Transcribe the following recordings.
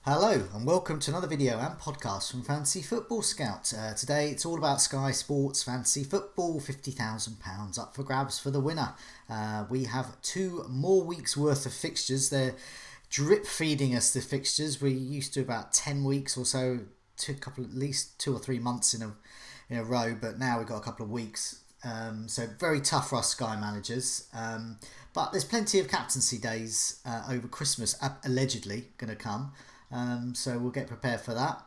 Hello and welcome to another video and podcast from Fantasy Football Scout. Today it's all about Sky Sports Fantasy Football, £50,000 up for grabs for the winner. We have 2 more weeks worth of fixtures. They're drip feeding us the fixtures. We used to about 10 weeks or so, at least 2 or 3 months in a row, but now we've got a couple of weeks. So very tough for us Sky managers. But there's plenty of captaincy days over Christmas, allegedly going to come. So we'll get prepared for that.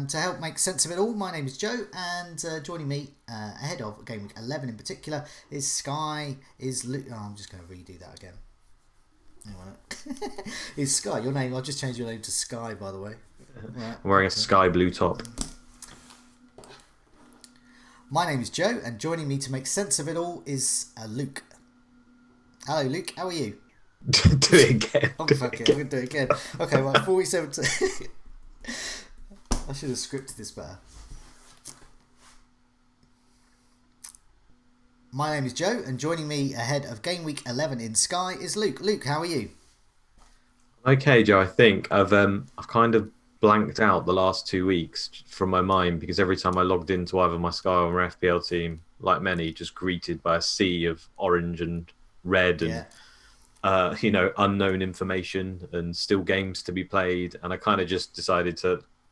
To help make sense of it all, my name is Joe, and joining me ahead of Game Week 11 in particular is Luke. Oh, I'm just going to redo that again. Hang on. Is Sky your name? I've just changed your name to Sky, by the way. Right. I'm wearing a sky blue top. My name is Joe, and joining me to make sense of it all is Luke. Hello, Luke. How are you? Do it again. Oh, fuck it. I'm going to do it again. Okay, well, 47. I should have scripted this better. My name is Joe, and joining me ahead of Game Week 11 in Sky is Luke. Luke, how are you? Okay, Joe. I think I've kind of blanked out the last 2 weeks from my mind because every time I logged into either my Sky or my FPL team, like many, just greeted by a sea of orange and red and unknown information and still games to be played. And I kind of just decided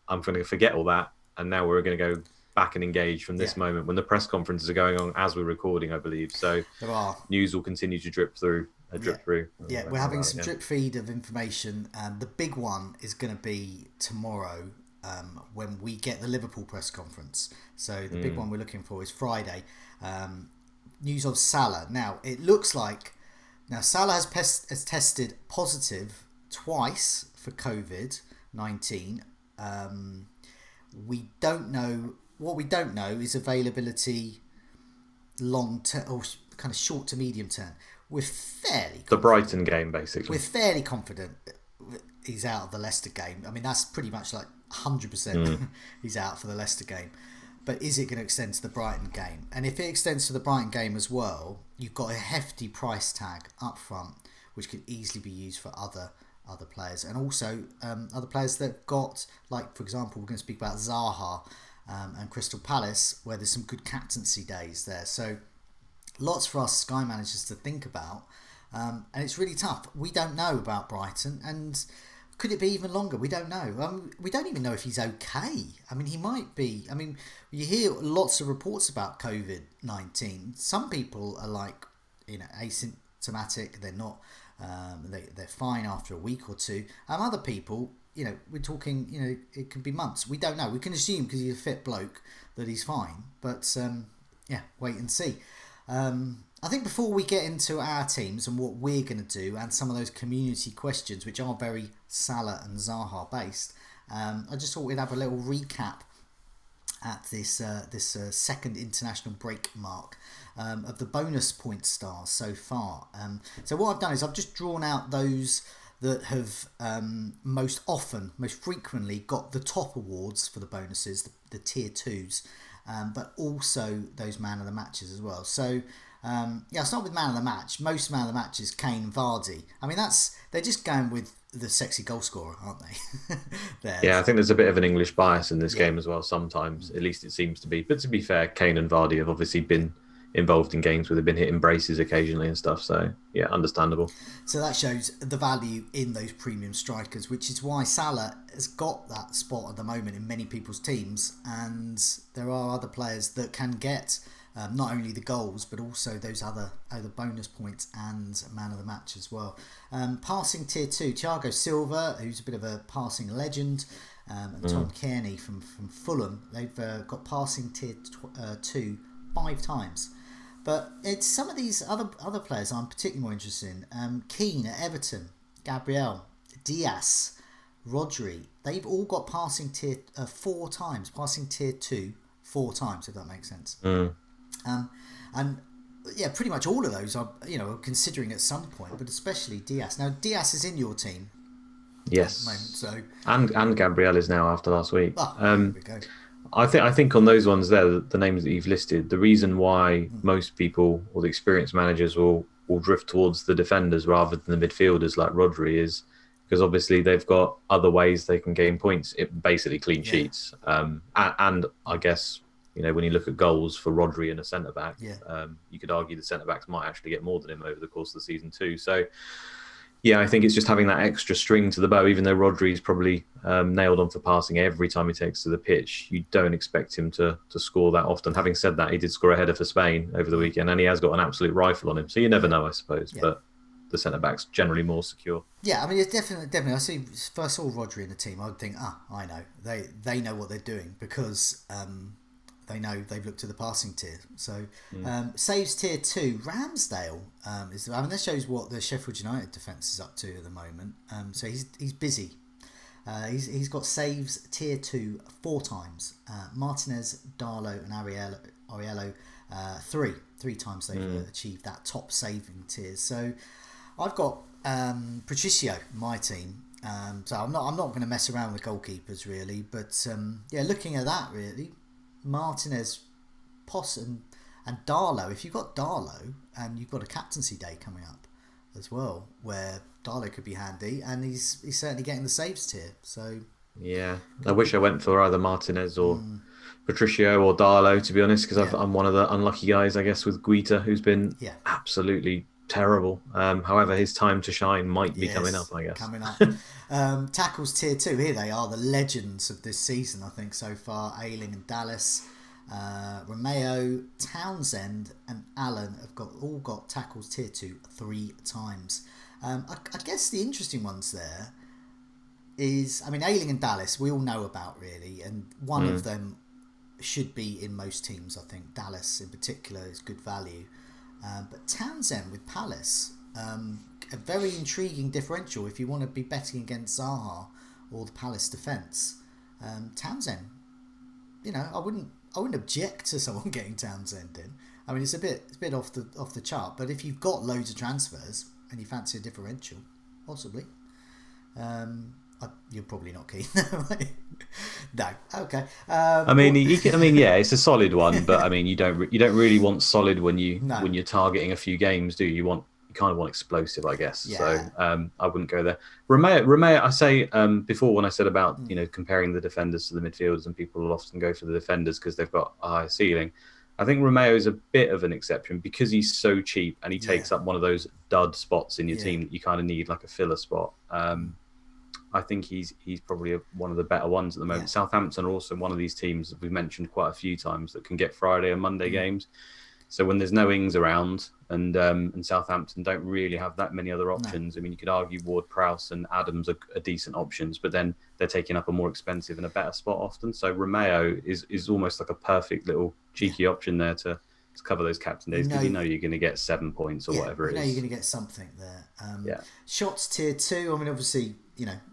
I'm going to forget all that. And now we're going to go back and engage from this moment when the press conferences are going on as we're recording, I believe. So news will continue to drip through. Yeah, we're having some drip feed of information. The big one is going to be tomorrow when we get the Liverpool press conference. So the big one we're looking for is Friday. News of Salah. Now, it looks like Salah has tested positive twice for COVID-19. We don't know. What we don't know is availability long term or kind of short to medium term. We're fairly confident. The Brighton game, basically. We're fairly confident he's out of the Leicester game. I mean, that's pretty much like 100% he's out for the Leicester game. But is it going to extend to the Brighton game? And if it extends to the Brighton game as well, you've got a hefty price tag up front, which could easily be used for other players. And also other players that got, like, for example, we're going to speak about Zaha and Crystal Palace, where there's some good captaincy days there. So lots for us Sky managers to think about. And it's really tough. We don't know about Brighton, and could it be even longer? We don't know. We don't even know if he's okay. I mean, he might be. I mean, you hear lots of reports about COVID-19. Some people are like, asymptomatic. They're not. They're fine after a week or two. And other people, we're talking. It could be months. We don't know. We can assume because he's a fit bloke that he's fine. But wait and see. I think before we get into our teams and what we're going to do and some of those community questions, which are very Salah and Zaha based, I just thought we'd have a little recap at this second international break mark of the bonus point stars so far. So what I've done is I've just drawn out those that have most frequently got the top awards for the bonuses, the tier 2s, but also those man of the matches as well. So I'll start with man of the match. Most man of the match is Kane and Vardy. I mean, they're just going with the sexy goal scorer, aren't they? Yeah, I think there's a bit of an English bias in this game as well sometimes. At least it seems to be. But to be fair, Kane and Vardy have obviously been involved in games where they've been hitting braces occasionally and stuff. So, yeah, understandable. So that shows the value in those premium strikers, which is why Salah has got that spot at the moment in many people's teams. And there are other players that can get not only the goals, but also those other bonus points and man of the match as well. Passing tier 2, Thiago Silva, who's a bit of a passing legend, and Tom Kearney from Fulham. They've got passing tier 2 5 times. But it's some of these other players I'm particularly more interested in. Keane at Everton, Gabriel, Diaz, Rodri. They've all got passing tier 4 times, passing tier 2 4 times, if that makes sense. And pretty much all of those are considering at some point, but especially Diaz. Now Diaz is in your team. Yes. At the moment, so and Gabriel is now after last week. There we go. I think on those ones there, the names that you've listed, the reason why most people or the experienced managers will drift towards the defenders rather than the midfielders like Rodri is because obviously they've got other ways they can gain points. It basically clean sheets, and I guess when you look at goals for Rodri and a centre back, you could argue the centre backs might actually get more than him over the course of the season too. So. Yeah, I think it's just having that extra string to the bow. Even though Rodri's probably nailed on for passing every time he takes to the pitch, you don't expect him to score that often. Having said that, he did score a header for Spain over the weekend, and he has got an absolute rifle on him. So you never know, I suppose. Yeah. But the centre back's generally more secure. Yeah, I mean, it's definitely. If I saw Rodri in the team, I'd think, I know they know what they're doing because. They know they've looked at the passing tier. So saves tier 2, Ramsdale that shows what the Sheffield United defence is up to at the moment. So he's busy. He's got saves tier 2 4 times. Martinez, Darlow, and Ariello 3 times they've achieved that top saving tiers. So I've got Patricio in my team. So I'm not going to mess around with goalkeepers really, but looking at that really. Martinez, Possum, and Darlow. If you've got Darlow and you've got a captaincy day coming up as well, where Darlow could be handy, and he's certainly getting the saves tier. So yeah, I wish I went for either Martinez or Patricio or Darlow, to be honest, because I'm one of the unlucky guys, I guess, with Guita, who's been absolutely terrible. However, his time to shine might be coming up, I guess. Coming up. Tackles tier 2, here they are, the legends of this season, I think, so far. Ayling and Dallas, Romeo, Townsend, and Allen have all got tackles tier 2 3 times. I guess the interesting ones there is, Ayling and Dallas, we all know about, really, and one of them should be in most teams, I think. Dallas, in particular, is good value. But Townsend with Palace, a very intriguing differential if you want to be betting against Zaha or the Palace defence. Townsend, I wouldn't object to someone getting Townsend in. I mean, it's a bit off the chart, but if you've got loads of transfers and you fancy a differential, possibly. You're probably not keen, right? No, okay. It's a solid one, but you don't really want solid when you're targeting a few games, do you? You kind of want explosive, I guess. Yeah. So I wouldn't go there. Romeo, I say before when I said about comparing the defenders to the midfielders, and people will often go for the defenders because they've got a high ceiling. I think Romeo is a bit of an exception because he's so cheap and he takes up one of those dud spots in your team that you kind of need like a filler spot. I think he's probably one of the better ones at the moment. Yeah. Southampton are also one of these teams that we've mentioned quite a few times that can get Friday and Monday games. So when there's no Ings around and Southampton don't really have that many other options. No. You could argue Ward-Prowse and Adams are decent options, but then they're taking up a more expensive and a better spot often. So Romeo is almost like a perfect little cheeky option there to cover those captain days because you're going to get 7 points or whatever it is. You're going to get something there. Shots tier 2, obviously,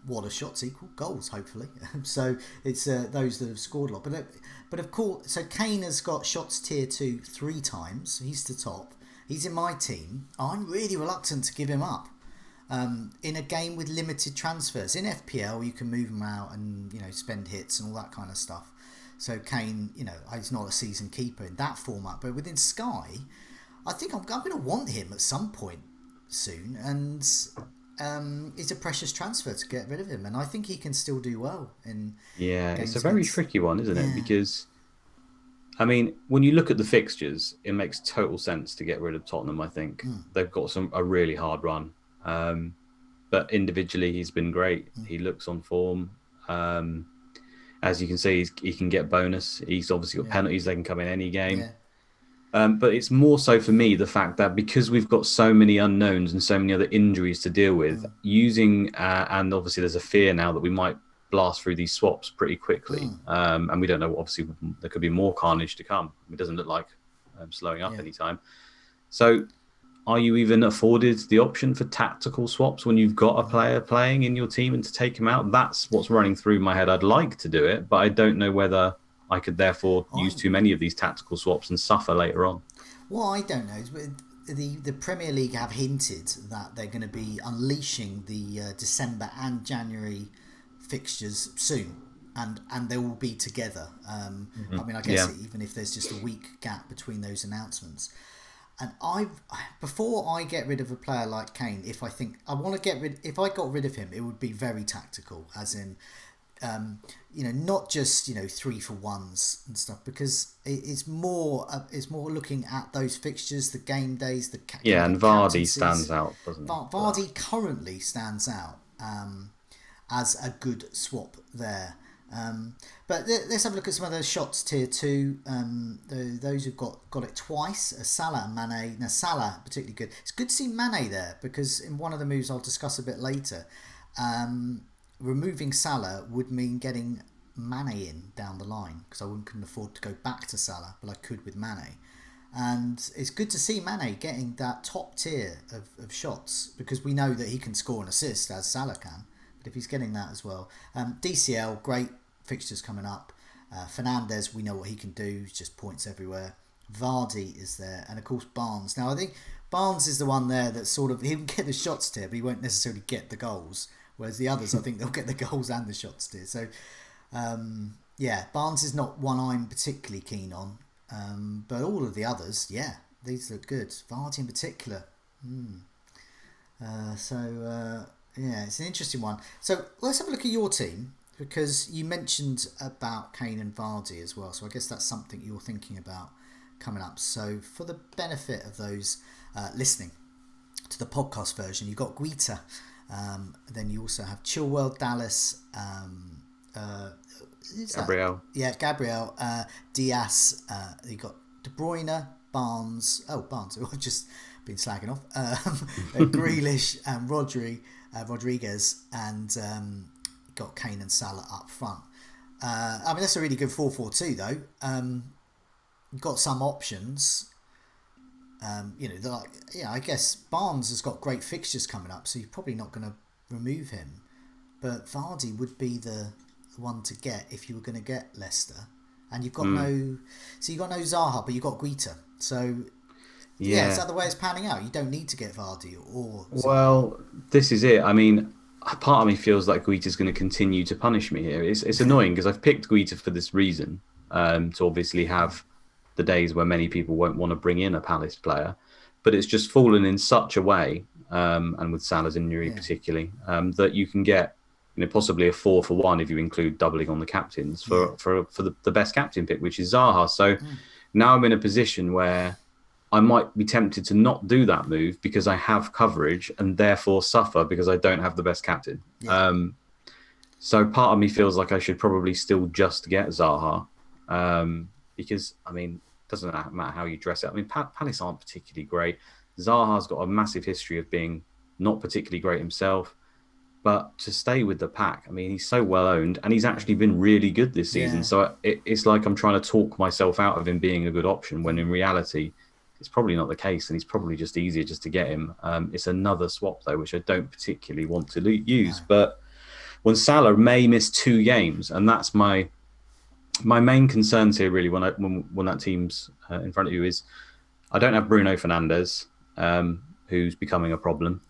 what are shots equal? Goals, hopefully. So it's those that have scored a lot. But of course, so Kane has got shots tier 2 3 times. He's the top. He's in my team. I'm really reluctant to give him up. In a game with limited transfers. In FPL, you can move him out and, spend hits and all that kind of stuff. So Kane, he's not a season keeper in that format. But within Sky, I think I'm going to want him at some point soon. And it's a precious transfer to get rid of him. And I think he can still do well in it's a very tricky one, isn't it? Because, when you look at the fixtures, it makes total sense to get rid of Tottenham, I think. They've got a really hard run. But individually, he's been great. He looks on form. As you can see, he can get bonus. He's obviously got penalties. They can come in any game. But it's more so for me the fact that because we've got so many unknowns and so many other injuries to deal with, using and obviously there's a fear now that we might blast through these swaps pretty quickly. And we don't know. Obviously, there could be more carnage to come. It doesn't look like slowing up anytime. So are you even afforded the option for tactical swaps when you've got a player playing in your team and to take him out? That's what's running through my head. I'd like to do it, but I don't know whether I could therefore use too many of these tactical swaps and suffer later on. What I don't know is the Premier League have hinted that they're going to be unleashing the December and January fixtures soon. And they will be together. I guess even if there's just a week gap between those announcements. And before I get rid of a player like Kane, if I think I want to if I got rid of him, it would be very tactical, as in, not just 3-for-1s and stuff, because it's more looking at those fixtures, the game days, and Vardy stands out, doesn't he? Vardy currently stands out as a good swap there. But let's have a look at some of those shots tier 2. Those who've got it twice, Salah and Mane. Now Salah particularly good. It's good to see Mane there, because in one of the moves I'll discuss a bit later, removing Salah would mean getting Mane in down the line, because I couldn't afford to go back to Salah, but I could with Mane. And it's good to see Mane getting that top tier of shots, because we know that he can score and assist as Salah can. But if he's getting that as well, DCL, great fixtures coming up. Fernandes, we know what he can do, just points everywhere. Vardy is there, and of course Barnes. Now I think Barnes is the one there that sort of, he can get the shots tier, but he won't necessarily get the goals. Whereas the others, I think they'll get the goals and the shots tier. So Barnes is not one I'm particularly keen on, but all of the others, these look good. Vardy in particular. It's an interesting one. So let's have a look at your team, because you mentioned about Kane and Vardy as well. So I guess that's something you're thinking about coming up. So for the benefit of those listening to the podcast version, you've got Guita. Then you also have Chilwell, Dallas, Gabriel. Gabriel, Diaz. You got De Bruyne, Barnes. Barnes, who I've just been slagging off. Grealish and Rodriguez, and got Kane and Salah up front. That's a really good 4-4-2 though. You've got some options. I guess Barnes has got great fixtures coming up, so you're probably not going to remove him. But Vardy would be the one to get if you were going to get Leicester. And you've got no Zaha, but you've got Guita. So is that the way it's panning out? You don't need to get Vardy or Zaha. Well, this is it. I mean, part of me feels like Guita's going to continue to punish me here. It's annoying because I've picked Guita for this reason, to obviously have the days where many people won't want to bring in a Palace player, but it's just fallen in such a way, and with Salah's injury particularly, that you can get possibly a 4-for-1 if you include doubling on the captains for the best captain pick, which is Zaha. So now I'm in a position where I might be tempted to not do that move because I have coverage and therefore suffer because I don't have the best captain. So part of me feels like I should probably still just get Zaha. Because, it doesn't matter how you dress it. Palace aren't particularly great. Zaha's got a massive history of being not particularly great himself. But to stay with the pack, he's so well owned and he's actually been really good this season. Yeah. So it's like I'm trying to talk myself out of him being a good option when in reality, it's probably not the case. And it's probably just easier just to get him. It's another swap, though, which I don't particularly want to use. No. But when Salah may miss 2 games, and that's my main concerns here, really, when that team's in front of you, is I don't have Bruno Fernandes, who's becoming a problem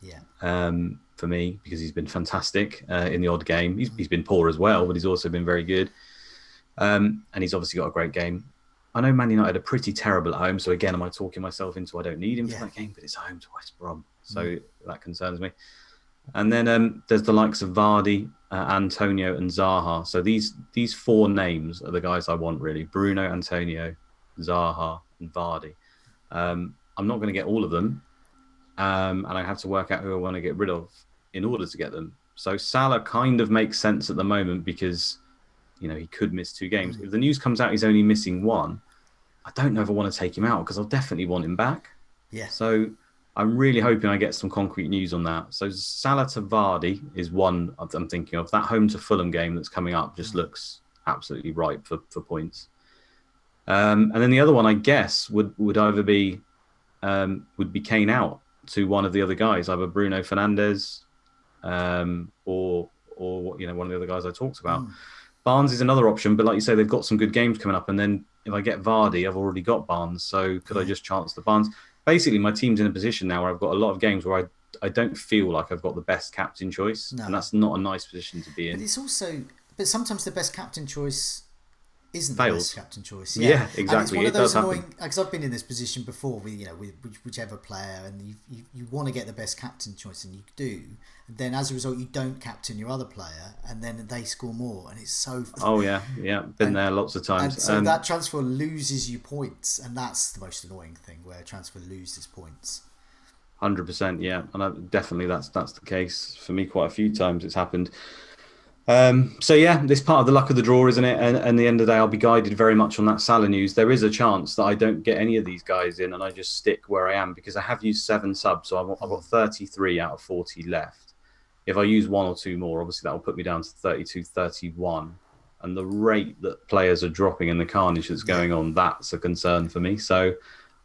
for me because he's been fantastic in the odd game. He's been poor as well, but he's also been very good. And he's obviously got a great game. I know Man United are pretty terrible at home, so again, am I talking myself into I don't need him for that game? But it's home to West Brom, so that concerns me. And then there's the likes of Vardy, Antonio and Zaha. So these 4 names are the guys I want, really. Bruno, Antonio, Zaha and Vardy. I'm not going to get all of them. And I have to work out who I want to get rid of in order to get them. So Salah kind of makes sense at the moment because, he could miss 2 games. If the news comes out he's only missing 1, I don't know if I want to take him out because I'll definitely want him back. Yeah. So I'm really hoping I get some concrete news on that. So Salah to Vardy is one I'm thinking of. That home to Fulham game that's coming up just looks absolutely ripe for points. And then the other one, I guess, would either be Kane out to one of the other guys, either Bruno Fernandes or one of the other guys I talked about. Barnes is another option, but like you say, they've got some good games coming up. And then if I get Vardy, I've already got Barnes. So could I just chance the Barnes? Basically, my team's in a position now where I've got a lot of games where I don't feel like I've got the best captain choice. No. And that's not a nice position to be in. But sometimes the best captain choice isn't the fails. best captain choice. Yeah, And exactly. it's one It of those does happen. annoying, because I've been in this position before with, with whichever player, and you want to get the best captain choice, and you do. And then as a result, you don't captain your other player, and then they score more, and it's so. Oh yeah, been there lots of And times. so that transfer loses you points, and that's the most annoying thing, where a transfer loses points. 100%, yeah, and definitely that's the case for me. Quite a few times it's happened. So yeah, this part of the luck of the draw, isn't it? And at the end of the day, I'll be guided very much on that Salah news. There is a chance that I don't get any of these guys in, and I just stick where I am, because I have used 7 subs, so I've got 33 out of 40 left. If I use 1 or 2 more, obviously that will put me down to 32, 31. And the rate that players are dropping and the carnage that's going on, that's a concern for me. So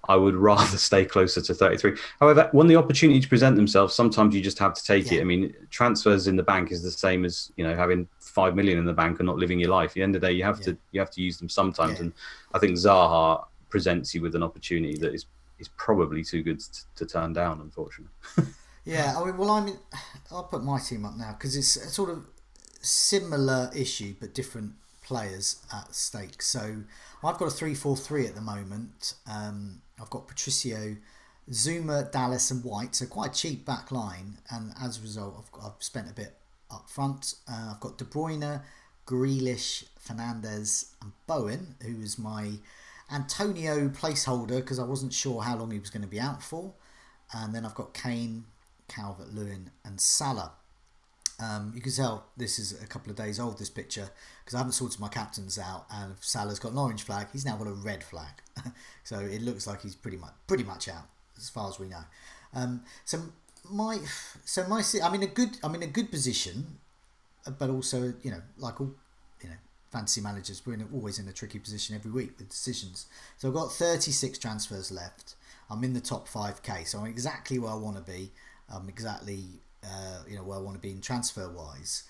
I would rather stay closer to 33. However, when the opportunities present themselves, sometimes you just have to take it. I mean, transfers in the bank is the same as, having 5 million in the bank and not living your life. At the end of the day, you have to use them sometimes. And I think Zaha presents you with an opportunity that is probably too good to turn down, unfortunately. Yeah, I mean, well, I'll put my team up now, because it's a sort of similar issue but different players at stake. So I've got a 3-4-3 at the moment. I've got Patricio, Zuma, Dallas and White, so quite a cheap back line, and as a result I've spent a bit up front. I've got De Bruyne, Grealish, Fernandes and Bowen, who is my Antonio placeholder because I wasn't sure how long he was going to be out for. And then I've got Kane, Calvert-Lewin and Salah. You can tell this is a couple of days old, this picture, because I haven't sorted my captains out, and Salah's got an orange flag. He's now got a red flag. So it looks like he's pretty much out as far as we know. I'm in a good position, but also, like all, fantasy managers, we're always in a tricky position every week with decisions. So I've got 36 transfers left. I'm in the top 5k, so I'm exactly where I want to be. I'm exactly where I want to be in transfer wise.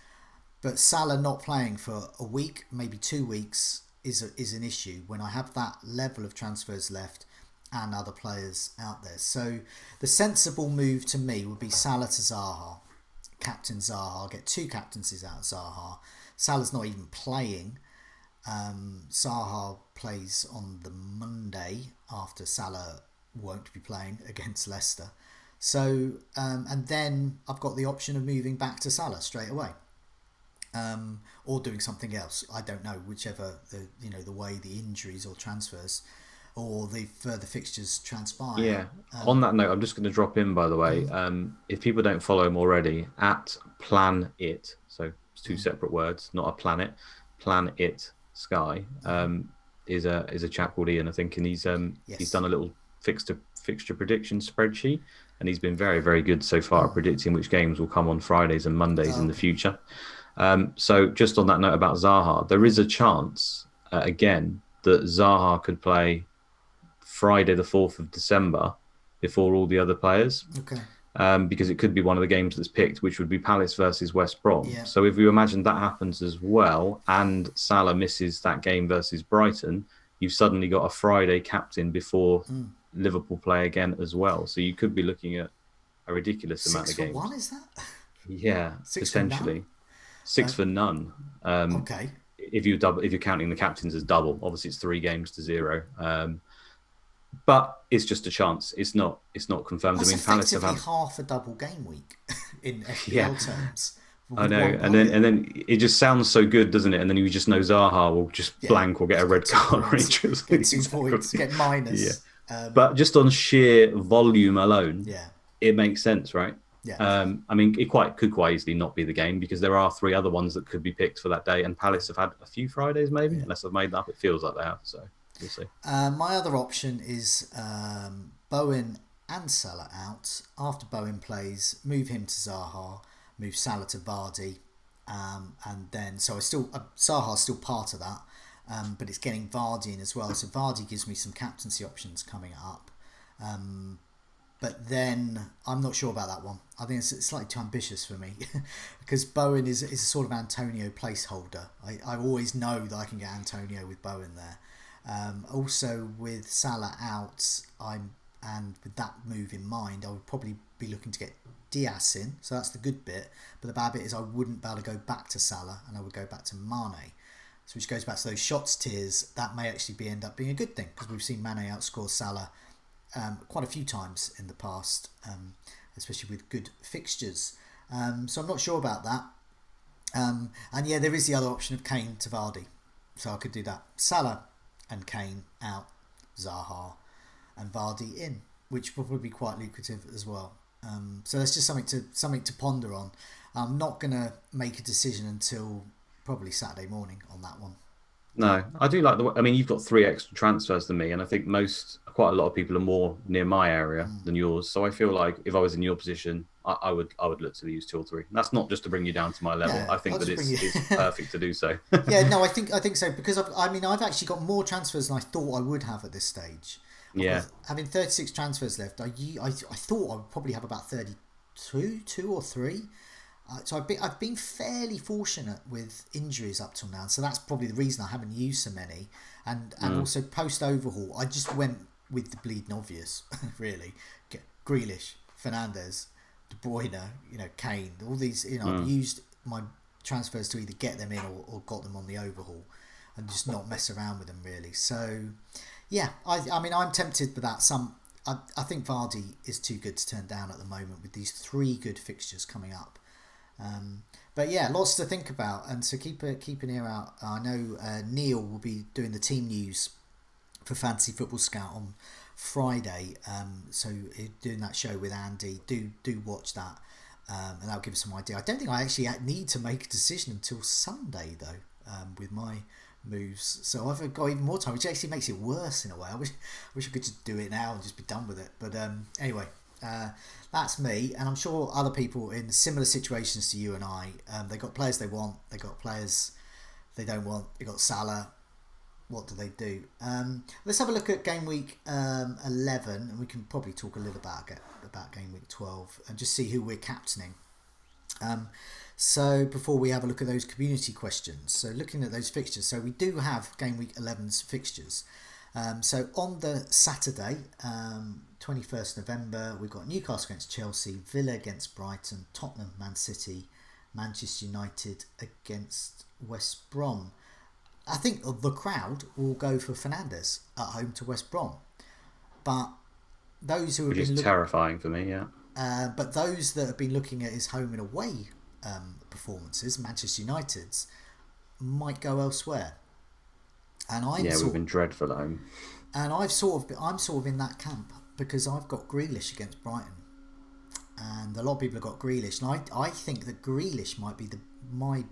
But Salah not playing for a week, maybe 2 weeks, is an issue when I have that level of transfers left and other players out there. So the sensible move to me would be Salah to Zaha, captain Zaha. I'll get 2 captaincies out of Zaha. Salah's not even playing. Zaha plays on the Monday after Salah won't be playing against Leicester. So and then I've got the option of moving back to Salah straight away, or doing something else. I don't know, whichever the way the injuries or transfers or the further fixtures transpire. Yeah. On that note, I'm just going to drop in, by the way. If people don't follow him already, at Plan It, so it's 2 separate words, not a planet. Plan It Sky is a chap called Ian, I think, and he's done a little fixture prediction spreadsheet, and he's been very, very good so far at predicting which games will come on Fridays and Mondays in the future. So just on that note about Zaha, there is a chance again that Zaha could play Friday the 4th of December before all the other players. Okay. Because it could be one of the games that's picked, which would be Palace versus West Brom. Yeah. So if you imagine that happens as well, and Salah misses that game versus Brighton, you've suddenly got a Friday captain before Liverpool play again as well. So you could be looking at a ridiculous amount of games. 6 for 1, is that? Yeah, 6 potentially. 6 for none. Okay. If you're counting the captains as double, obviously it's 3 games to 0. But it's just a chance. It's not confirmed. That's Palace have effectively had half a double game week in FPL terms. I know, and then it just sounds so good, doesn't it? And then you just know Zaha will just blank or get a red card. Get 2 points, get minus. Yeah. But just on sheer volume alone, Yeah. it makes sense, right? Yeah. It could quite easily not be the game, because there are 3 other ones that could be picked for that day, and Palace have had a few Fridays, maybe, unless I've made that up. It feels like they have, so we'll see. My other option is Bowen and Salah out. After Bowen plays, move him to Zaha, move Salah to Vardy, and then Zaha's still part of that, but it's getting Vardy in as well. So Vardy gives me some captaincy options coming up. But then I'm not sure about that one. I think it's slightly too ambitious for me because Bowen is a sort of Antonio placeholder. I always know that I can get Antonio with Bowen there. Also with Salah out, and with that move in mind, I would probably be looking to get Diaz in. So that's the good bit. But the bad bit is I wouldn't be able to go back to Salah, and I would go back to Mane. So which goes back to those shots tiers, that may actually end up being a good thing, because we've seen Mane outscore Salah quite a few times in the past, especially with good fixtures. So I'm not sure about that. And yeah, there is the other option of Kane to Vardy. So I could do that. Salah and Kane out, Zaha and Vardy in, which will probably be quite lucrative as well. So that's just something to ponder on. I'm not going to make a decision until probably Saturday morning on that one. No, I do like I mean, you've got 3 extra transfers than me, and I think quite a lot of people are more near my area than yours. So I feel like if I was in your position, I would look to use 2 or 3. That's not just to bring you down to my level. Yeah, I think that it's perfect to do so. Yeah, no, I think so, because I've actually got more transfers than I thought I would have at this stage. Yeah, having 36 transfers left, I thought I would probably have about 32, 2 or 3. So I've been fairly fortunate with injuries up till now, so that's probably the reason I haven't used so many. And also post overhaul, I just went with the bleeding obvious, really. Grealish, Fernandes, De Bruyne, Kane, all these. I've used my transfers to either get them in or got them on the overhaul, and just not mess around with them really. So yeah, I mean I'm tempted with that. I think Vardy is too good to turn down at the moment with these 3 good fixtures coming up. But yeah, lots to think about, and so keep an ear out. I know Neil will be doing the team news for Fantasy Football Scout on Friday, so doing that show with Andy. Do watch that, and that'll give us some idea. I don't think I actually need to make a decision until Sunday though, with my moves, so I've got even more time, which actually makes it worse in a way. I wish I could just do it now and just be done with it, but anyway. That's me, and I'm sure other people in similar situations to you and I. They got players they want, they got players they don't want. They got Salah. What do they do? Let's have a look at game week 11, and we can probably talk a little about game week 12 and just see who we're captaining. So before we have a look at those community questions, so looking at those fixtures, so we do have game week 11's fixtures. So on the Saturday, 21st November, we've got Newcastle against Chelsea, Villa against Brighton, Tottenham, Man City, Manchester United against West Brom. I think the crowd will go for Fernandes at home to West Brom, but those who have which been is terrifying for me, yeah. But those that have been looking at his home and away performances, Manchester United's, might go elsewhere. And we've been dreadful at home. And I'm sort of in that camp, because I've got Grealish against Brighton, and a lot of people have got Grealish, and I think that Grealish might be my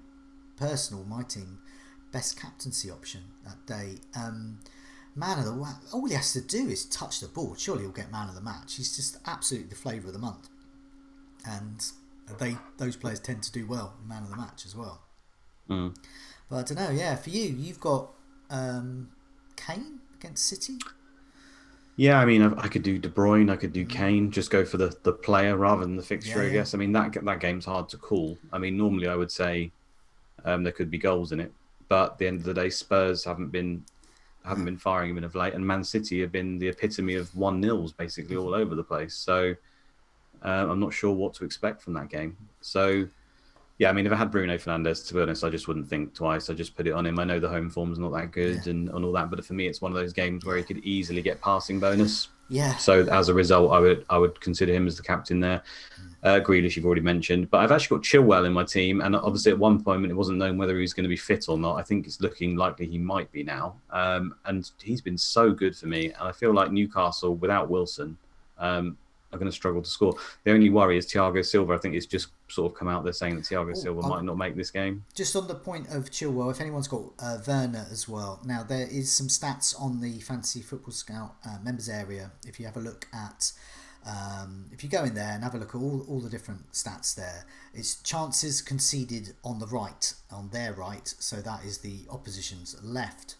team best captaincy option that day. Man of the all he has to do is touch the ball. Surely he'll get man of the match. He's just absolutely the flavour of the month, and those players tend to do well in man of the match as well. But I don't know. Yeah, for you've got Kane against City. Yeah, I mean, I could do De Bruyne, I could do Kane, just go for the player rather than the fixture, I guess. I mean, that game's hard to call. I mean, normally I would say there could be goals in it, but at the end of the day, Spurs haven't been firing him in of late, and Man City have been the epitome of 1-0s basically all over the place. So I'm not sure what to expect from that game. So yeah, I mean, if I had Bruno Fernandes, to be honest, I just wouldn't think twice. I just put it on him. I know the home form's not that good and all that, but for me, it's one of those games where he could easily get passing bonus. Yeah. So as a result, I would consider him as the captain there. Grealish, you've already mentioned, but I've actually got Chilwell in my team, and obviously at one point it wasn't known whether he was going to be fit or not. I think it's looking likely he might be now, and he's been so good for me, and I feel like Newcastle without Wilson are going to struggle to score. The only worry is Thiago Silva. I think it's just sort of come out there saying that Thiago Silva might not make this game. Just on the point of Chilwell, if anyone's got Werner as well. Now, there is some stats on the Fantasy Football Scout members area. If you have a look at, if you go in there and have a look at all the different stats there, it's chances conceded on the right, on their right, so that is the opposition's left.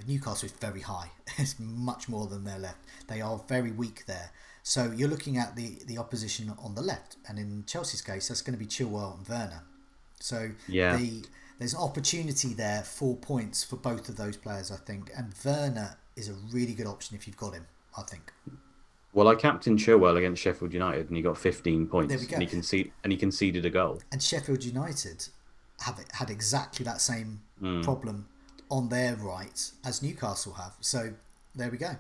Newcastle is very high. It's much more than their left. They are very weak there. So you're looking at the opposition on the left, and in Chelsea's case, that's going to be Chilwell and Werner. So there's an opportunity there, 4 points for both of those players, I think. And Werner is a really good option if you've got him, I think. Well, I captained Chilwell against Sheffield United, and he got 15 points. There we go. And he conceded a goal. And Sheffield United have had exactly that same problem on their right as Newcastle have. So there we go.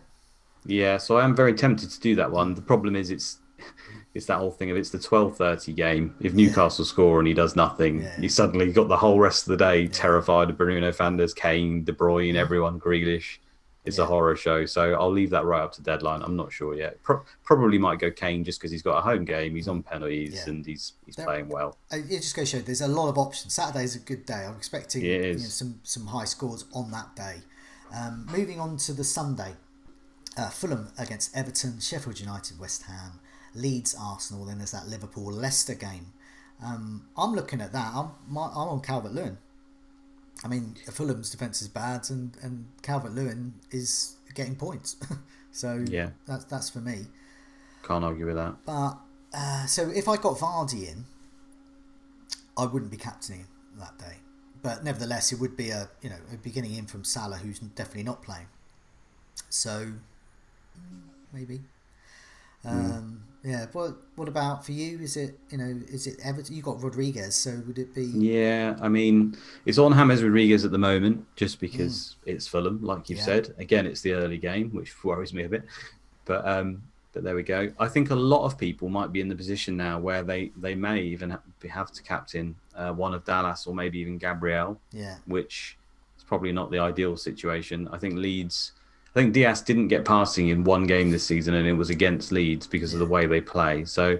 Yeah, so I am very tempted to do that one. The problem is it's that whole thing of it's the 12:30 game. If Newcastle score and he does nothing, you suddenly got the whole rest of the day terrified of Bruno Fernandes, Kane, De Bruyne, everyone, Grealish. It's a horror show. So I'll leave that right up to deadline. I'm not sure yet. Probably might go Kane just because he's got a home game. He's on penalties and he's playing well. It just goes to show there's a lot of options. Saturday's a good day. I'm expecting some high scores on that day. Moving on to the Sunday. Fulham against Everton, Sheffield United, West Ham, Leeds, Arsenal. Then there's that Liverpool-Leicester game. I'm looking at that. I'm on Calvert-Lewin. I mean, Fulham's defence is bad, and Calvert-Lewin is getting points. So that's for me. Can't argue with that. But so if I got Vardy in, I wouldn't be captaining that day. But nevertheless, it would be a beginning in from Salah, who's definitely not playing. So maybe. Yeah. What about for you? Is it Everton? You got Rodriguez, so would it be? Yeah, I mean, it's on James Rodriguez at the moment, just because it's Fulham, like you've said. Again, it's the early game, which worries me a bit. But there we go. I think a lot of people might be in the position now where they may even have to captain one of Dallas or maybe even Gabriel. Yeah. Which is probably not the ideal situation. I think Diaz didn't get passing in one game this season, and it was against Leeds because of the way they play. So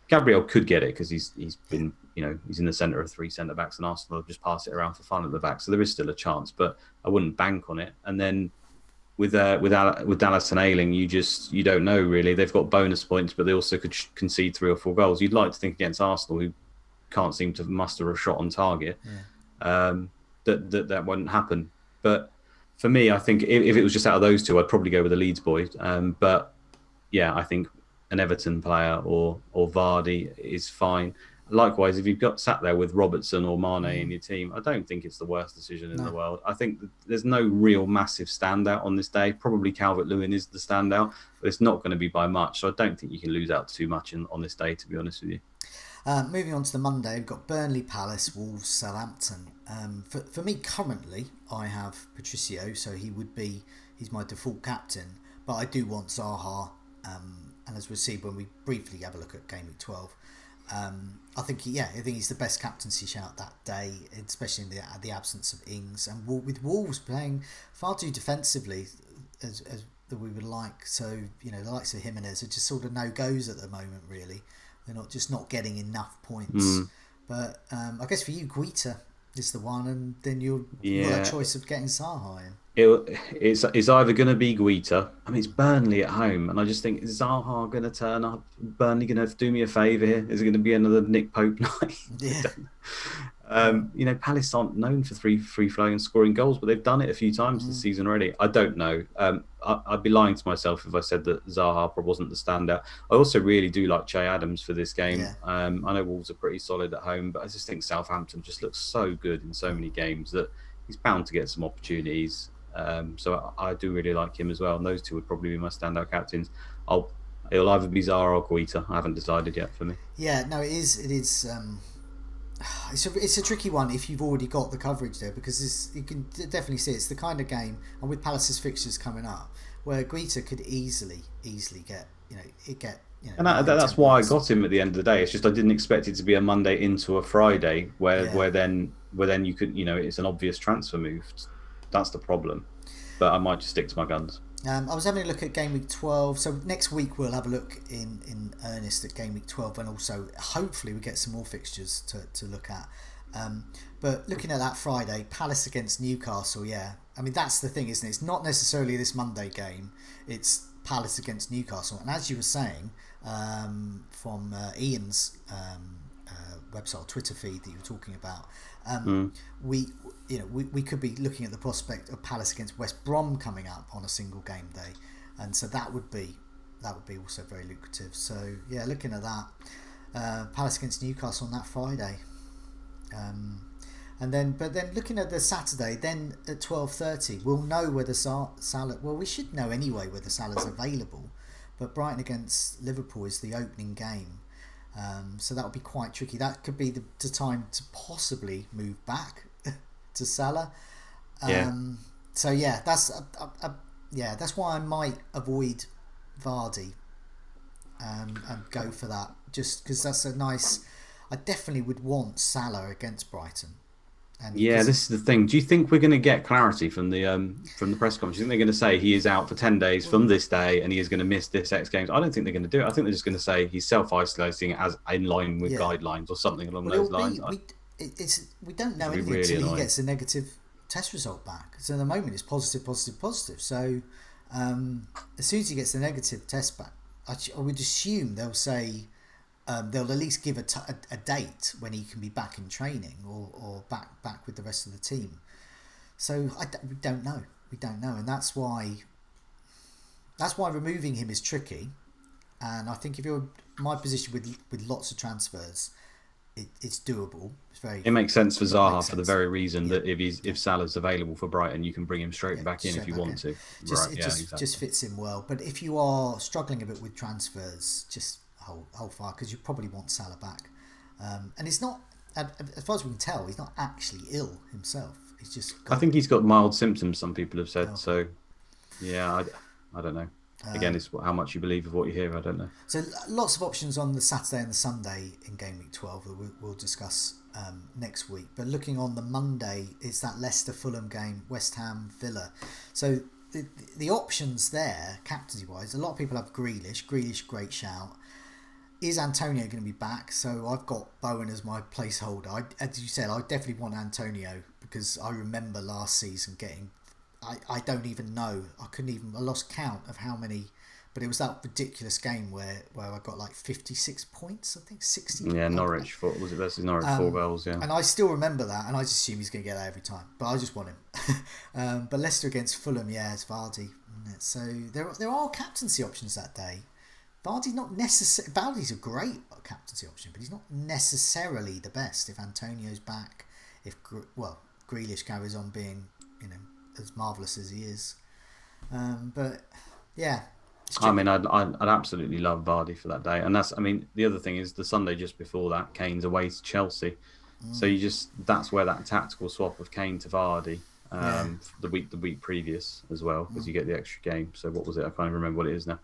Gabriel could get it because he's been, he's in the centre of three centre backs, and Arsenal have just passed it around for fun at the back. So there is still a chance, but I wouldn't bank on it. And then with Dallas and Ayling, you don't know really. They've got bonus points, but they also could concede 3 or 4 goals. You'd like to think against Arsenal, who can't seem to muster a shot on target, that wouldn't happen. But for me, I think if it was just out of those two, I'd probably go with the Leeds boy. But yeah, I think an Everton player or Vardy is fine. Likewise, if you've got sat there with Robertson or Mane in your team, I don't think it's the worst decision in the world. I think there's no real massive standout on this day. Probably Calvert-Lewin is the standout, but it's not going to be by much. So I don't think you can lose out too much on this day, to be honest with you. Moving on to the Monday, we've got Burnley, Palace, Wolves, Southampton. For me, currently, I have Patricio, so he's my default captain. But I do want Zaha, and as we'll see when we briefly have a look at Game Week 12, I think he's the best captaincy shout that day, especially in the absence of Ings, and with Wolves playing far too defensively as we would like. So the likes of Jimenez are just sort of no goes at the moment, really. They're not getting enough points. But I guess for you, Guaita is the one, and then you've got a choice of getting Zaha in. It's either going to be Guaita. I mean, it's Burnley at home, and I just think, is Zaha going to turn up? Burnley going to do me a favour here? Is it going to be another Nick Pope night? Yeah. Palace aren't known for free flowing and scoring goals, but they've done it a few times this season already. I don't know. I'd be lying to myself if I said that Zaha wasn't the standout. I also really do like Che Adams for this game. Yeah. I know Wolves are pretty solid at home, but I just think Southampton just looks so good in so many games that he's bound to get some opportunities. So I do really like him as well. And those two would probably be my standout captains. It'll either be Zaha or Guaita. I haven't decided yet for me. Yeah, no, it is. It's a tricky one if you've already got the coverage there, because you can definitely see it's the kind of game, and with Palace's fixtures coming up, where Guaita could easily get and that's why I got him at the end of the day. It's just I didn't expect it to be a Monday into a Friday where then you could it's an obvious transfer move. That's the problem. But I might just stick to my guns. I was having a look at Game Week 12. So next week we'll have a look in earnest at Game Week 12, and also hopefully we get some more fixtures to look at. But looking at that Friday, Palace against Newcastle, I mean, that's the thing, isn't it? It's not necessarily this Monday game. It's Palace against Newcastle. And as you were saying, from Ian's website, Twitter feed that you were talking about, we could be looking at the prospect of Palace against West Brom coming up on a single game day, and so that would be also very lucrative. So looking at that, Palace against Newcastle on that Friday, but then looking at the Saturday, then at 12:30 we'll know whether Salah. Well, we should know anyway whether Salah's available, but Brighton against Liverpool is the opening game. So that would be quite tricky. That could be the time to possibly move back to Salah. So yeah, that's why I might avoid Vardy and go for that, just because that's a nice. I definitely would want Salah against Brighton. And this is the thing. Do you think we're going to get clarity from the press conference? Do you think they're going to say he is out for 10 days from this day and he is going to miss this X Games? I don't think they're going to do it. I think they're just going to say he's self-isolating as in line with guidelines or something along those lines. We don't know anything until he gets a negative test result back. So at the moment it's positive. So as soon as he gets the negative test back, I would assume they'll say they'll at least give a date when he can be back in training or back with the rest of the team. So we don't know, and that's why removing him is tricky. And I think if you're in my position with lots of transfers, it's doable. It makes sense for Zaha for the very reason that if Salah's available for Brighton, you can bring him straight back in if you want to. It just fits in well. But if you are struggling a bit with transfers, just hold fire, because you probably want Salah back. And it's not, as far as we can tell, he's not actually ill himself. He's just. I think he's got mild symptoms. Some people have said so. Yeah, I don't know. Again, it's how much you believe of what you hear. I don't know. So lots of options on the Saturday and the Sunday in Game Week 12 that we'll discuss next week. But looking on the Monday, it's that Leicester-Fulham game, West Ham, Villa. So the options there, captaincy-wise, a lot of people have Grealish. Grealish, great shout. Is Antonio going to be back? So I've got Bowen as my placeholder. As you said, I definitely want Antonio, because I remember last season getting... I don't even know. I lost count of how many, but it was that ridiculous game where I got like 56 points, I think 60. Yeah, Norwich. Was it versus Norwich? 4 goals, yeah. And I still remember that, and I just assume he's going to get that every time. But I just want him. But Leicester against Fulham, it's Vardy. So there are captaincy options that day. Vardy's not necessarily... Vardy's a great captaincy option, but he's not necessarily the best if Antonio's back. If Grealish carries on being, as marvellous as he is. But yeah, I mean, I'd absolutely love Vardy for that day. And the other thing is the Sunday just before that, Kane's away to Chelsea. So that's where that tactical swap of Kane to Vardy, the week previous as well, because you get the extra game. So what was it? I can't even remember what it is now.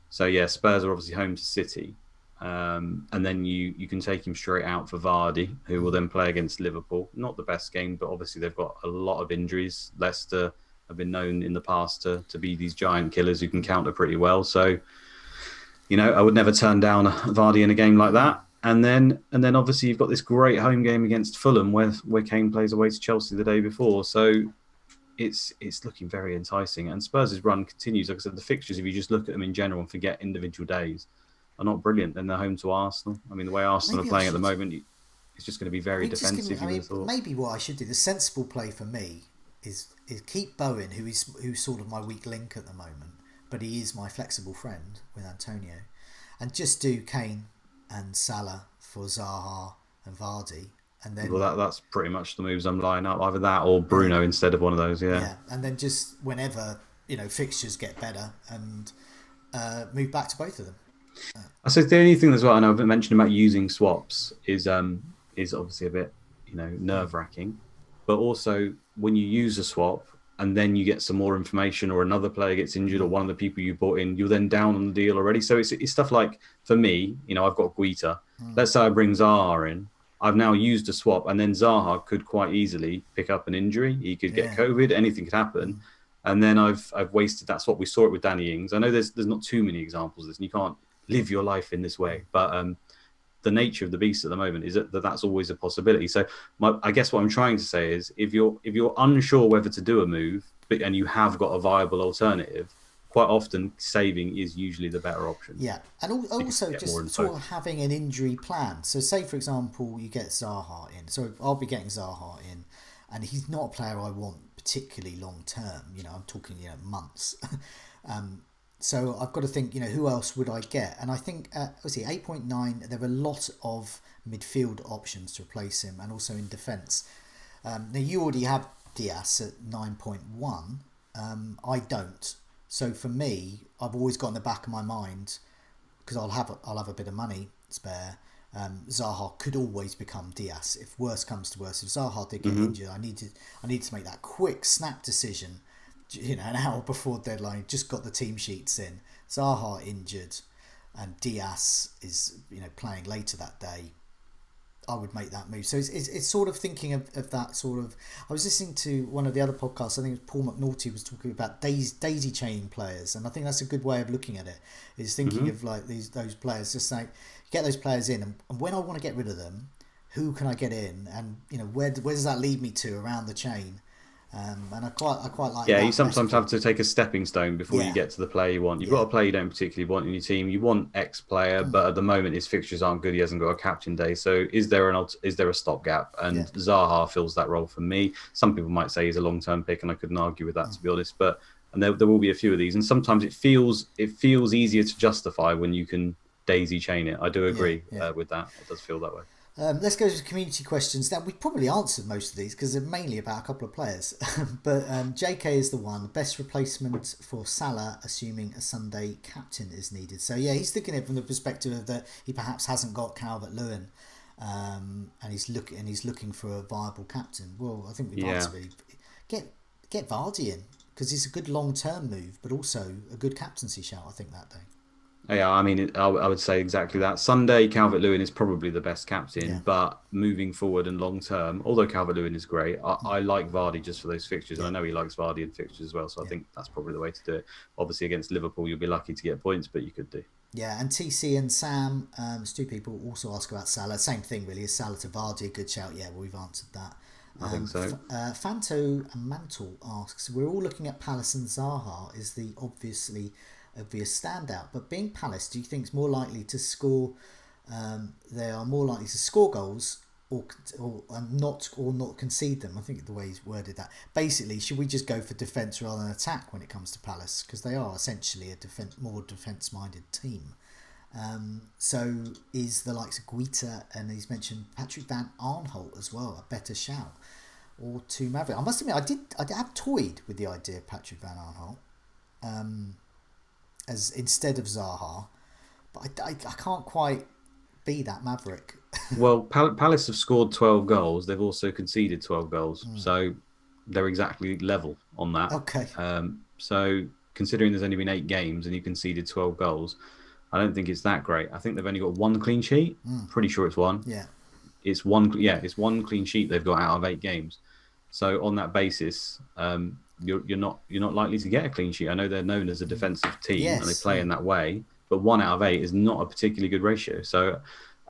So yeah, Spurs are obviously home to City. And then you can take him straight out for Vardy, who will then play against Liverpool. Not the best game, but obviously they've got a lot of injuries. Leicester have been known in the past to be these giant killers who can counter pretty well. So, I would never turn down Vardy in a game like that. And then obviously you've got this great home game against Fulham where Kane plays away to Chelsea the day before. So it's looking very enticing. And Spurs' run continues. Like I said, the fixtures, if you just look at them in general and forget individual days, are not brilliant. Then they're home to Arsenal. I mean, the way Arsenal are playing at the moment, it's just going to be very defensive. Maybe what I should do, the sensible play for me is keep Bowen, who's sort of my weak link at the moment, but he is my flexible friend with Antonio, and just do Kane and Salah for Zaha and Vardy, and then that's pretty much the moves I'm lining up. Either that or Bruno instead of one of those. Yeah, and then just whenever fixtures get better, and move back to both of them. I suppose the only thing as well, and I've mentioned about using swaps, is obviously a bit nerve wracking, but also when you use a swap and then you get some more information, or another player gets injured, or one of the people you bought in, you're then down on the deal already. So it's stuff like, for me, I've got Guita. Let's say I bring Zaha in. I've now used a swap, and then Zaha could quite easily pick up an injury. He could get COVID. Anything could happen. And then I've wasted that swap. We saw it with Danny Ings. I know there's not too many examples of this, and you can't live your life in this way, but the nature of the beast at the moment is that's always a possibility. So I guess what I'm trying to say is, if you're unsure whether to do a move, and you have got a viable alternative, quite often saving is usually the better option. Yeah, and also just sort of having an injury plan. So say, for example, you get Zaha in. So I'll be getting Zaha in, and he's not a player I want particularly long term. I'm talking months. So I've got to think, who else would I get? And I think, 8.9, there are a lot of midfield options to replace him, and also in defence. Now, you already have Diaz at 9.1. I don't. So for me, I've always got in the back of my mind, because I'll have a bit of money spare, Zaha could always become Diaz if worse comes to worse. If Zaha did get injured, I needed to make that quick snap decision. An hour before deadline, just got the team sheets in. Zaha injured, and Diaz is playing later that day. I would make that move. So it's sort of thinking of that sort of. I was listening to one of the other podcasts. I think it was Paul McNulty was talking about daisy chain players, and I think that's a good way of looking at it. Is thinking of like those players, just like get those players in, and when I want to get rid of them, who can I get in, and where does that lead me to around the chain? And I quite like. Yeah, that you sometimes metaphor. have to take a stepping stone before you get to the player you want. You've got a player you don't particularly want in your team. You want X player, but at the moment his fixtures aren't good. He hasn't got a captain day. So is there a stopgap? And Zaha fills that role for me. Some people might say he's a long-term pick, and I couldn't argue with that to be honest. But there will be a few of these, and sometimes it feels easier to justify when you can daisy chain it. I do agree with that. It does feel that way. Let's go to community questions. Now, we probably answered most of these because they're mainly about a couple of players. But JK is the one. Best replacement for Salah, assuming a Sunday captain is needed. So, yeah, he's looking at it from the perspective of that he perhaps hasn't got Calvert-Lewin and he's looking for a viable captain. Well, I think we've answered it. Get Vardy in because it's a good long-term move, but also a good captaincy shout, I think, that day. Yeah, I mean, I would say exactly that. Sunday, Calvert-Lewin is probably the best captain, but moving forward and long term, although Calvert-Lewin is great, I like Vardy just for those fixtures, and I know he likes Vardy in fixtures as well, so I think that's probably the way to do it. Obviously, against Liverpool, you'll be lucky to get points, but you could do. Yeah, and TC and Sam, Stu people also ask about Salah. Same thing, really. Is Salah to Vardy a good shout? Yeah, well, we've answered that. I think so. Fanto Mantle asks, we're all looking at Palace and Zaha is the obvious standout, but being Palace, do you think it's more likely to score? They are more likely to score goals or not concede them. I think the way he's worded that. Basically, should we just go for defence rather than attack when it comes to Palace, because they are essentially a more defence-minded team. So is the likes of Guita, and he's mentioned Patrick Van Aanholt as well, a better shout, or to Maverick? I must admit, I have toyed with the idea of Patrick Van Aanholt. As instead of Zaha, but I can't quite be that Maverick. Well, Palace have scored 12 goals. They've also conceded 12 goals. So they're exactly level on that. Okay. So considering there's only been 8 games and you conceded 12 goals, I don't think it's that great. I think they've only got 1 clean sheet. Pretty sure it's 1. Yeah. It's 1. Yeah, it's 1 clean sheet they've got out of 8 games. So on that basis, you're not likely to get a clean sheet. I know they're known as a defensive team and they play in that way, but 1 out of 8 is not a particularly good ratio. So,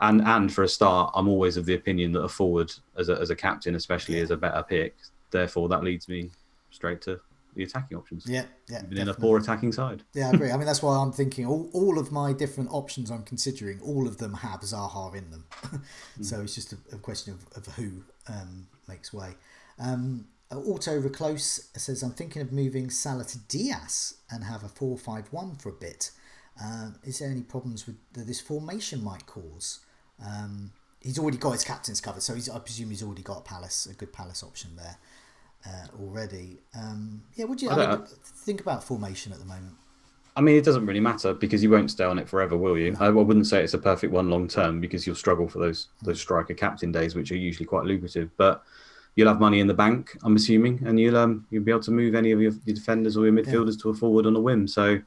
and for a start, I'm always of the opinion that a forward as a captain, especially, is a better pick. Therefore, that leads me straight to the attacking options. Yeah, even in a poor attacking side. Yeah, I agree. I mean, that's why I'm thinking all of my different options I'm considering, all of them have Zaha in them. So it's just a question of who makes way. Auto Reclose says, I'm thinking of moving Salah to Diaz and have a 4-5-1 for a bit. Is there any problems with this formation might cause? He's already got his captains covered, so I presume he's already got a good Palace option there already. What do you think about formation at the moment? I mean, it doesn't really matter because you won't stay on it forever, will you? I wouldn't say it's a perfect one long term because you'll struggle for those striker captain days, which are usually quite lucrative. But you'll have money in the bank, I'm assuming, and you'll be able to move any of your defenders or your midfielders to a forward on a whim. So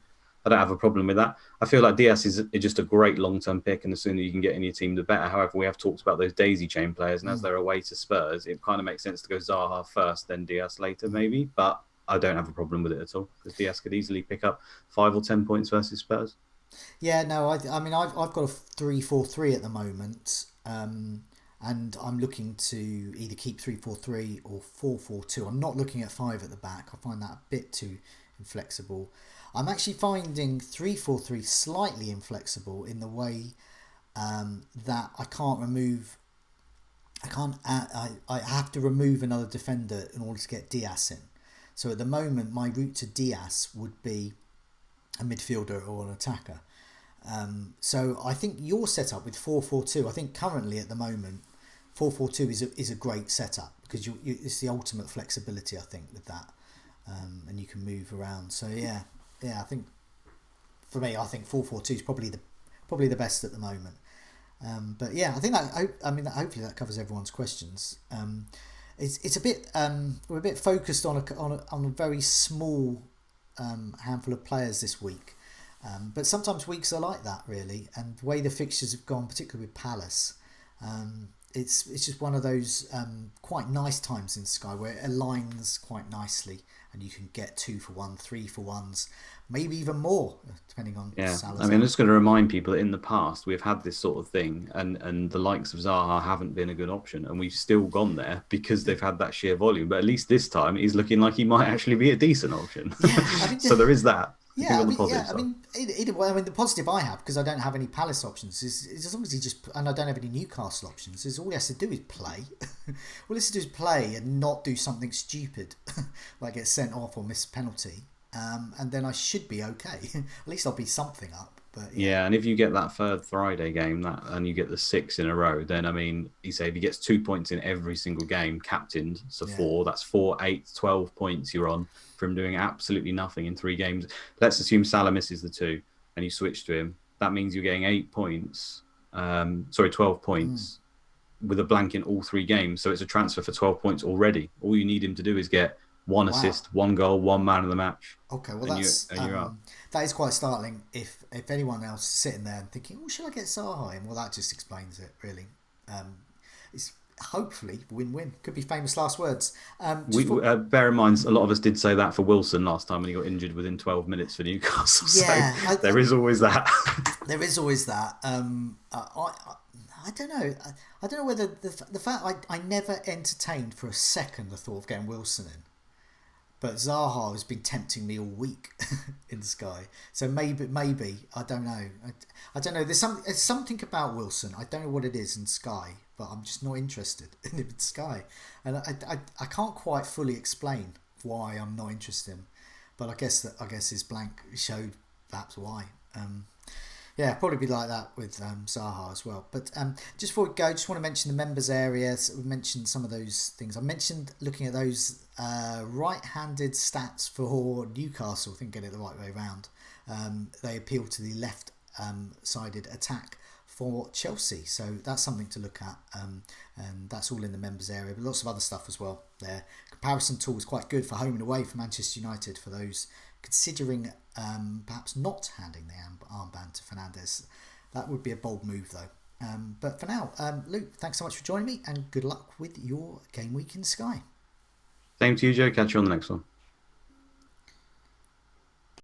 I don't have a problem with that. I feel like Diaz is just a great long-term pick, and the sooner you can get in your team, the better. However, we have talked about those daisy chain players, and as they're away to Spurs, it kind of makes sense to go Zaha first, then Diaz later, maybe. But I don't have a problem with it at all because Diaz could easily pick up 5 or 10 points versus Spurs. Yeah, no, I mean, I've got a 3-4-3 at the moment. And I'm looking to either keep 3-4-3 or 4-4-2. I'm not looking at 5 at the back. I find that a bit too inflexible. I'm actually finding 3-4-3 slightly inflexible in the way that I have to remove another defender in order to get Diaz in. So at the moment, my route to Diaz would be a midfielder or an attacker. So I think your setup with 4-4-2, I think currently at the moment, 4-4-2 is a great setup because it's the ultimate flexibility, I think, with that, and you can move around. So yeah, I think for me, I think 4-4-2 is probably the best at the moment. But yeah, I think hopefully that covers everyone's questions. It's a bit we're a bit focused on a very small handful of players this week, but sometimes weeks are like that really, and the way the fixtures have gone, particularly with Palace, it's just one of those quite nice times in Sky where it aligns quite nicely, and you can get 2 for 1, 3 for 1s, maybe even more depending on Salah's. I mean, I'm just going to remind people that in the past we've had this sort of thing, and the likes of Zaha haven't been a good option, and we've still gone there because they've had that sheer volume. But at least this time he's looking like he might actually be a decent option. So there is that. Yeah, the positive I have, because I don't have any Palace options, is as long as and I don't have any Newcastle options, is all he has to do is play. All he has to do is play and not do something stupid, like get sent off or miss a penalty, and then I should be okay. At least I'll be something up. But yeah, and if you get that third Friday game and you get the 6 in a row, then I mean, if he gets 2 points in every single game, captained, so 4, that's 4, 8, 12 points you're on from doing absolutely nothing in 3 games. Let's assume Salah misses the 2 and you switch to him. That means you're getting 8 points, 12 points with a blank in all 3 games. So it's a transfer for 12 points already. All you need him to do is get 1 assist, 1 goal, 1 man of the match. Okay, well you're up. That is quite startling. If anyone else is sitting there and thinking, should I get Zaha in? Well, that just explains it, really. It's hopefully win-win. Could be famous last words. Bear in mind, a lot of us did say that for Wilson last time when he got injured within 12 minutes for Newcastle. Yeah, so there is always that. There is always that. I don't know. I don't know whether the fact I never entertained for a second the thought of getting Wilson in. But Zaha has been tempting me all week in Sky. So maybe I don't know. I don't know. There's something about Wilson. I don't know what it is in Sky, but I'm just not interested in him in Sky. And I can't quite fully explain why I'm not interested in him. But I guess his blank showed perhaps why. Yeah, probably be like that with Zaha as well. But just before we go, just want to mention the members area. So we mentioned some of those things. I mentioned looking at those right-handed stats for Newcastle. I think get it the right way around. They appeal to the left-sided attack for Chelsea. So that's something to look at. And that's all in the members area. But lots of other stuff as well there. Comparison tool is quite good for home and away for Manchester United for those considering perhaps not handing the armband to Fernandes. That would be a bold move though. But for now, Luke, thanks so much for joining me and good luck with your game week in Sky. Same to you, Joe. Catch you on the next one.